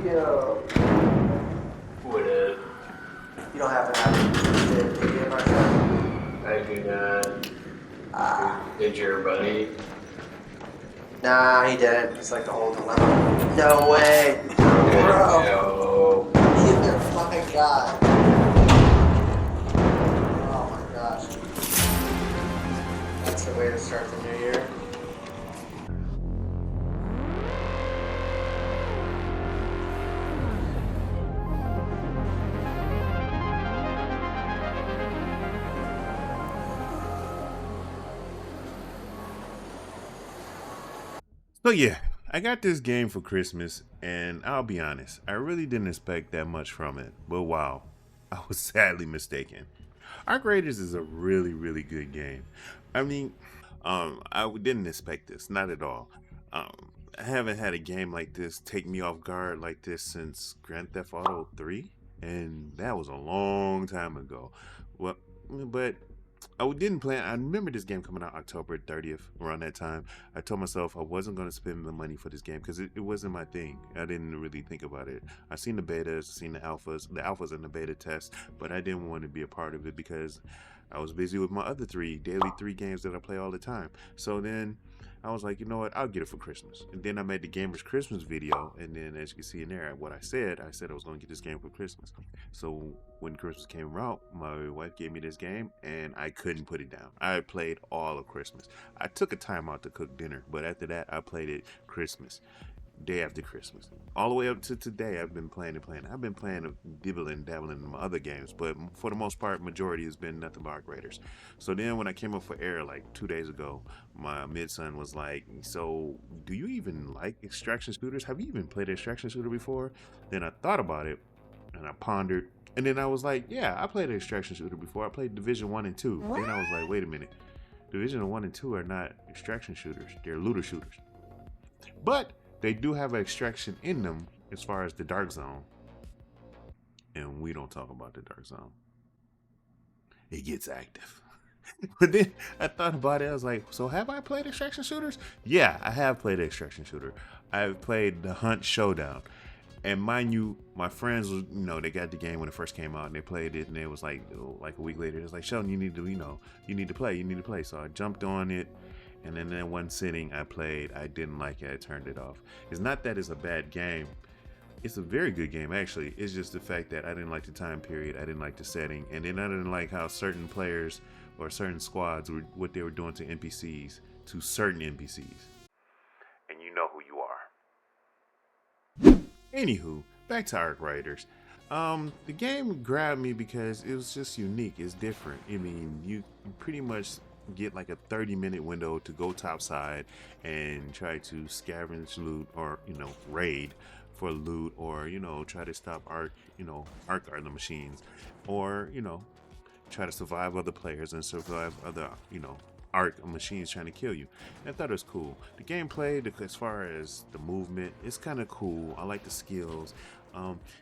Yo, What up? you don't happen to have the game ourselves? I do not. Ah, Did your buddy? nah, he didn't. It's like the whole dilemma. No way, Good bro. yo. Oh my god. Oh my gosh. That's the way to start the new year. So yeah, I got this game for Christmas, and I'll be honest, I really didn't expect that much from it. But wow, I was sadly mistaken. Arc Raiders is a really, really good game. I mean, I didn't expect this, not at all. I haven't had a game like this take me off guard like this since Grand Theft Auto 3, and that was a long time ago. Well, but I didn't plan. I remember this game coming out October 30th, around that time. I told myself I wasn't going to spend the money for this game because it wasn't my thing. I didn't really think about it. I seen the betas, seen the alphas and the beta tests, but I didn't want to be a part of it because I was busy with my other daily three games that I play all the time. So then I was like, you know what? I'll get it for Christmas. And then I made the Gamers Christmas video. And then as you can see in there, what I said I was going to get this game for Christmas. So when Christmas came around, my wife gave me this game and I couldn't put it down. I played all of Christmas. I took a time out to cook dinner, but after that, I played it Christmas. Day after Christmas, all the way up to today. I've been playing. I've been playing, dabbling in my other games, but for the most part, majority has been nothing but Arc Raiders. So then, when I came up for air like 2 days ago, my mid son was like, "So, do you even like extraction shooters? Have you even played an extraction shooter before?" Then I thought about it, and I pondered, and then I was like, "Yeah, I played an extraction shooter before. I played Division 1 and 2." Then I was like, "Wait a minute, Division 1 and 2 are not extraction shooters; they're looter shooters." But they do have an extraction in them as far as the Dark Zone. And we don't talk about the Dark Zone. It gets active. But then I thought about it. I was like, so have I played extraction shooters? Yeah, I have played an extraction shooter. I've played the Hunt Showdown. And mind you, my friends, they got the game when it first came out, and they played it, and it was like a week later, it was like, Sheldon, you need to play. So I jumped on it, and then in one sitting, I played. I didn't like it. I turned it off. It's not that it's a bad game. It's a very good game, actually. It's just the fact that I didn't like the time period. I didn't like the setting, and then I didn't like how certain players or certain squads what they were doing to NPCs, to certain NPCs. And you know who you are. Anywho, back to Arc Raiders. The game grabbed me because it was just unique. It's different. I mean, you pretty much get like a 30-minute window to go topside and try to scavenge loot, or raid for loot, or try to stop arc are the machines, or try to survive other players and survive other arc machines trying to kill you. And I thought it was cool. The gameplay, as far as the movement, it's kind of cool. I like the skills.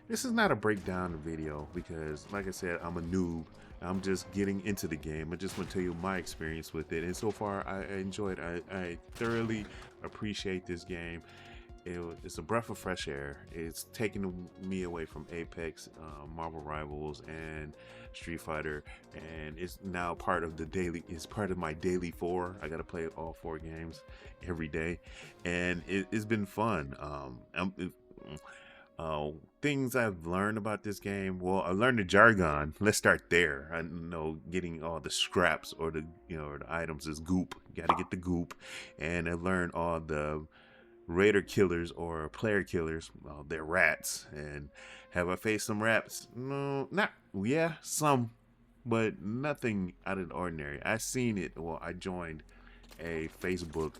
This is not a breakdown video because, like I said, I'm a noob. I'm just getting into the game. I just want to tell you my experience with it. And so far, I enjoyed it. I thoroughly appreciate this game. It's a breath of fresh air. It's taking me away from Apex, Marvel Rivals, and Street Fighter, and it's now part of it's part of my daily 4. I gotta play all 4 games every day, and it's been fun. Things I've learned about this game. Well, I learned the jargon. Let's start there. I know getting all the scraps or or the items is goop. You gotta get the goop, and I learned all the raider killers or player killers. Well, they're rats. And have I faced some rats? No, not, yeah, some, but nothing out of the ordinary. I seen it. Well, I joined a Facebook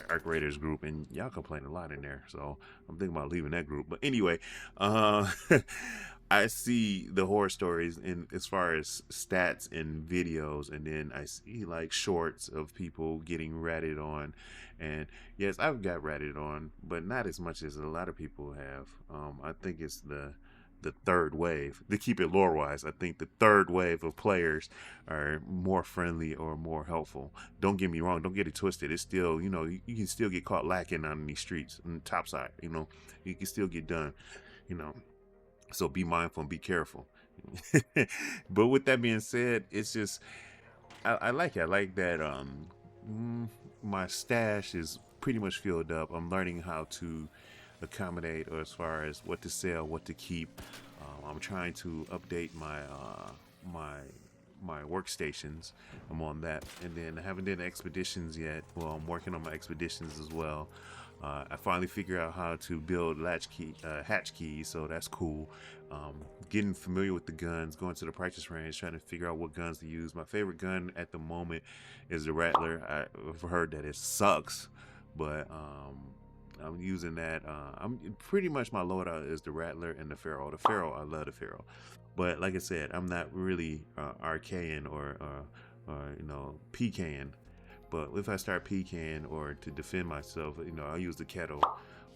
Arc Raiders group, and y'all complain a lot in there, so I'm thinking about leaving that group. But anyway, I see the horror stories in as far as stats and videos, and then I see like shorts of people getting ratted on. And yes, I've got ratted on, but not as much as a lot of people have. I think it's the the third wave. To keep it lore wise, I think the third wave of players are more friendly or more helpful. Don't get me wrong, don't get it twisted. It's still, you can still get caught lacking on these streets on the top side, you can still get done, you know. So be mindful and be careful. But with that being said, it's just I like it. I like that my stash is pretty much filled up. I'm learning how to accommodate, or as far as what to sell, what to keep. I'm trying to update my my workstations. I'm on that, and then I haven't done expeditions yet. Well, I'm working on my expeditions as well. I finally figured out how to build hatch keys, so that's cool. Getting familiar with the guns, going to the practice range, trying to figure out what guns to use. My favorite gun at the moment is the Rattler. I've heard that it sucks, but I'm using that. I'm pretty much my loadout is the Rattler and the Pharaoh. The Pharaoh, I love the Pharaoh, but like I said, I'm not really RKing or PKing. But if I start PKing or to defend myself, I'll use the kettle,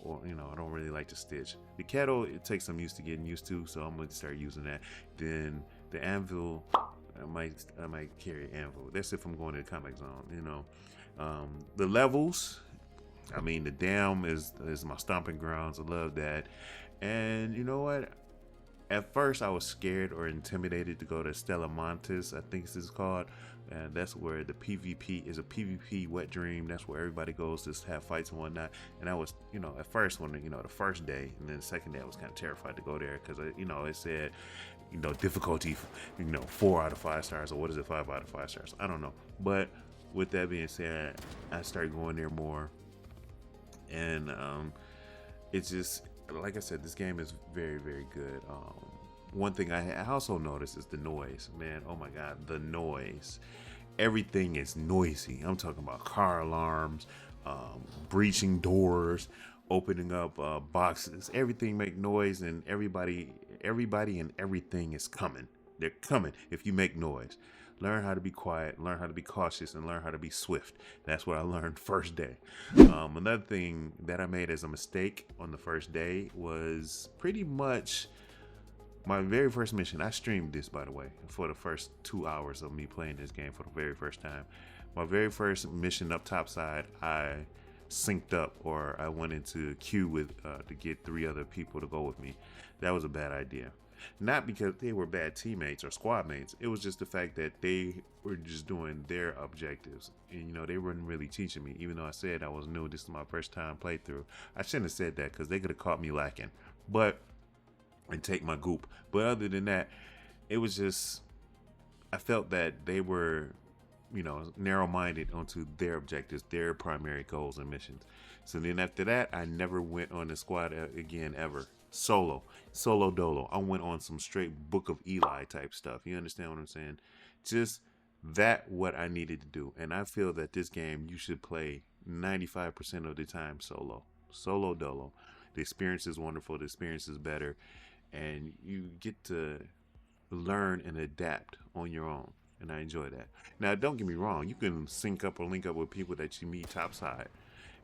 or I don't really like to stitch. The kettle, it takes some getting used to, so I'm gonna start using that. Then the anvil, I might carry anvil. That's if I'm going to the combat zone. The levels, I mean, the dam is my stomping grounds. I love that. And you know what? At first, I was scared or intimidated to go to Stella Montes, I think this is called. And that's where the PvP is a PvP wet dream. That's where everybody goes to have fights and whatnot. And I was, at first when, the first day, and then the second day, I was kind of terrified to go there because, it said, difficulty, 4 out of 5 stars, or what is it, 5 out of 5 stars? I don't know. But with that being said, I started going there more. And it's just, like I said, this game is very, very good. One thing I also noticed is the noise, man. Oh my God, the noise. Everything is noisy. I'm talking about car alarms, breaching doors, opening up boxes. Everything make noise, and everybody and everything is coming. They're coming if you make noise. Learn how to be quiet, learn how to be cautious, and learn how to be swift. That's what I learned first day. Another thing that I made as a mistake on the first day was pretty much my very first mission. I streamed this, by the way, for the first 2 hours of me playing this game for the very first time. My very first mission up topside, I synced up, or I went into queue with to get 3 other people to go with me. That was a bad idea. Not because they were bad teammates or squad mates. It was just the fact that they were just doing their objectives. And, they weren't really teaching me. Even though I said I was new, this is my first time playthrough. I shouldn't have said that because they could have caught me lacking. And take my goop. But other than that, it was just, I felt that they were, narrow-minded onto their objectives, their primary goals and missions. So then after that, I never went on the squad again, ever. Solo dolo. I went on some straight Book of Eli type stuff. You understand what I'm saying? Just that what I needed to do. And I feel that this game, you should play 95% of the time solo dolo. The experience is wonderful. The experience is better. And you get to learn and adapt on your own. And I enjoy that. Now, don't get me wrong. You can sync up or link up with people that you meet topside.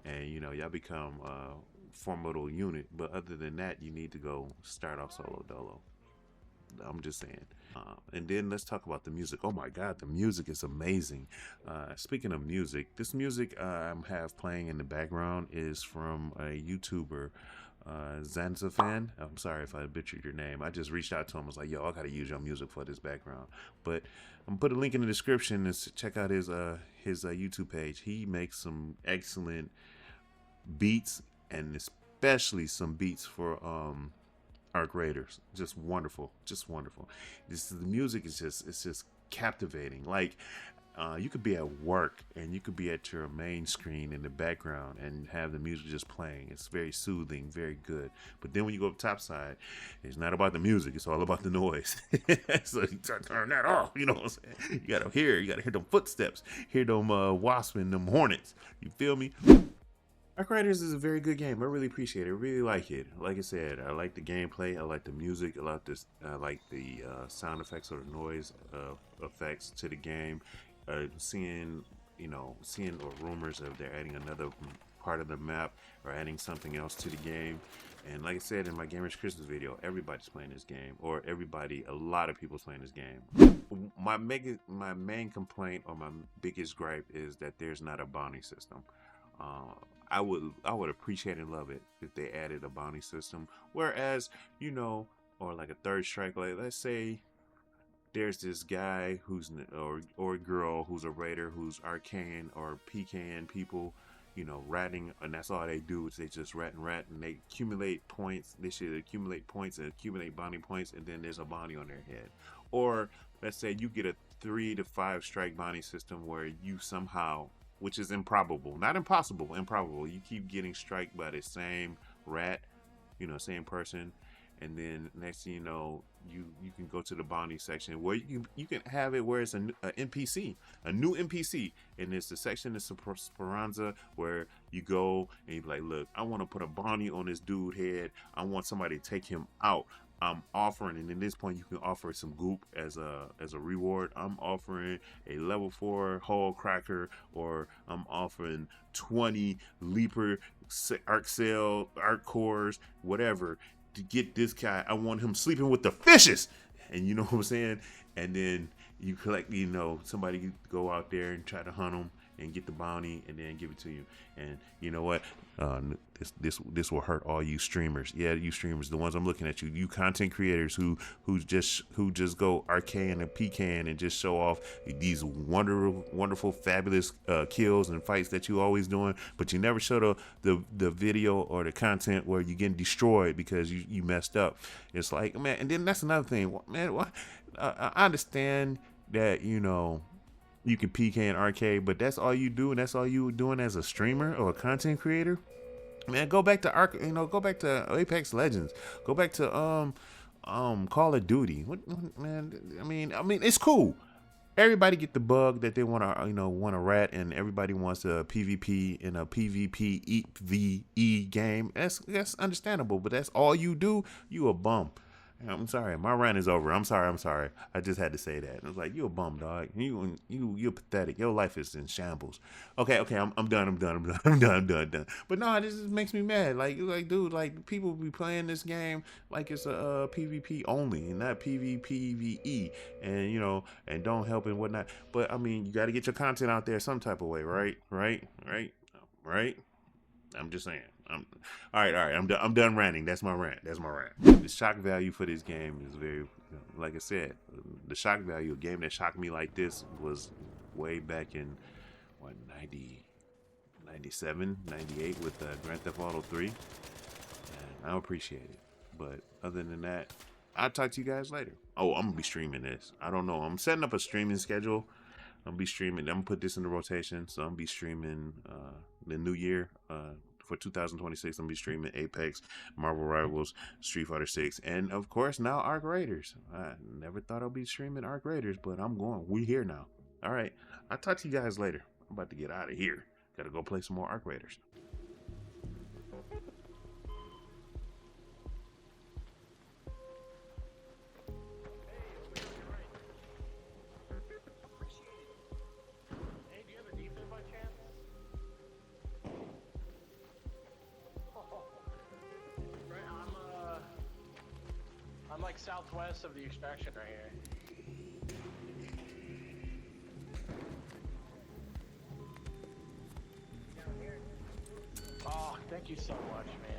And, y'all become a formidable unit. But other than that, you need to go start off solo dolo. I'm just saying. And then let's talk about the music. Oh my God, the music is amazing. Speaking of music, this music I have playing in the background is from a YouTuber, Zanzafan. I'm sorry if I butchered your name. I just reached out to him. I was like, yo, I gotta use your music for this background. But I'm gonna put a link in the description to check out his YouTube page. He makes some excellent beats, and especially some beats for Arc Raiders. Just wonderful. The music is just captivating. Like, you could be at work and you could be at your main screen in the background and have the music just playing. It's very soothing, very good. But then when you go up topside, it's not about the music. It's all about the noise. So you turn that off. You know what I'm saying? You gotta hear them footsteps, hear them wasps and them hornets. You feel me? Arc Raiders is a very good game. I really appreciate it. I really like it. Like I said, I like the gameplay. I like the music. I like the sound effects or the noise effects to the game. Seeing or rumors of they're adding another part of the map or adding something else to the game. And like I said in my Gamers Christmas video, everybody's playing this game, or a lot of people's playing this game. My main complaint or my biggest gripe is that there's not a bounty system. I would appreciate and love it if they added a bounty system. Whereas, you know, or like a third strike, like let's say there's this guy who's or girl who's a raider who's arcane or PKing people, you know, ratting, and that's all they do is they just rat and they accumulate points. They should accumulate points and accumulate bounty points, and then there's a bounty on their head. Or let's say you get a 3 to 5 strike bounty system where you somehow, which is improbable, not impossible, improbable, you keep getting struck by the same rat, you know, same person, and then next thing you know, you can go to the bounty section where you can have it where it's a NPC, a new NPC, and it's the section of Speranza where you go and you be like, look, I want to put a bounty on this dude head. I want somebody to take him out. I'm offering, and at this point you can offer some goop as a reward. I'm offering a level 4 hull cracker, or I'm offering 20 leaper arc cell, arc cores, whatever, to get this guy. I want him sleeping with the fishes, and you know what I'm saying. And then you collect, you know, somebody go out there and try to hunt him and get the bounty and then give it to you. And you know what, this will hurt all you streamers. Yeah, you streamers, the ones I'm looking at, you content creators who just go arcane and pecan and just show off these wonderful fabulous kills and fights that you always doing, but you never show the video or the content where you're getting destroyed because you messed up. It's like, man, and then that's another thing, man. I understand that, you know, you can PK and arcade, but that's all you do, and that's all you doing as a streamer or a content creator. Man, go back to go back to Apex Legends, go back to Call of Duty. What, man? I mean, it's cool. Everybody get the bug that they want to rat, and everybody wants a PvP in a PvP EVE game. That's understandable, but that's all you do. You a bum. I'm sorry, my rant is over. I'm sorry. I just had to say that. I was like, you a bum, dog. You're pathetic. Your life is in shambles. Okay, I'm done. But no, this just makes me mad. Like, dude, like people be playing this game like it's a PvP only and not PvPVE, and you know, and don't help and whatnot. But I mean, you got to get your content out there some type of way, right? I'm just saying. All right. I'm done ranting. That's my rant. The shock value for this game is very, like I said, the shock value, a game that shocked me like this was way back in 97, 98 with Grand Theft Auto 3. And I appreciate it. But other than that, I'll talk to you guys later. Oh, I'm gonna be streaming this. I don't know. I'm setting up a streaming schedule. I'm gonna be streaming. I'm gonna put this in the rotation. So I'm gonna be streaming the new year. For 2026, I'm gonna be streaming Apex, Marvel Rivals, Street Fighter 6, and of course now Arc Raiders. I never thought I'd be streaming Arc Raiders, but I'm going. We here now. All right, I'll talk to you guys later. I'm about to get out of here. Gotta go play some more Arc Raiders. I'm like southwest of the extraction right here. Oh, thank you so much, man.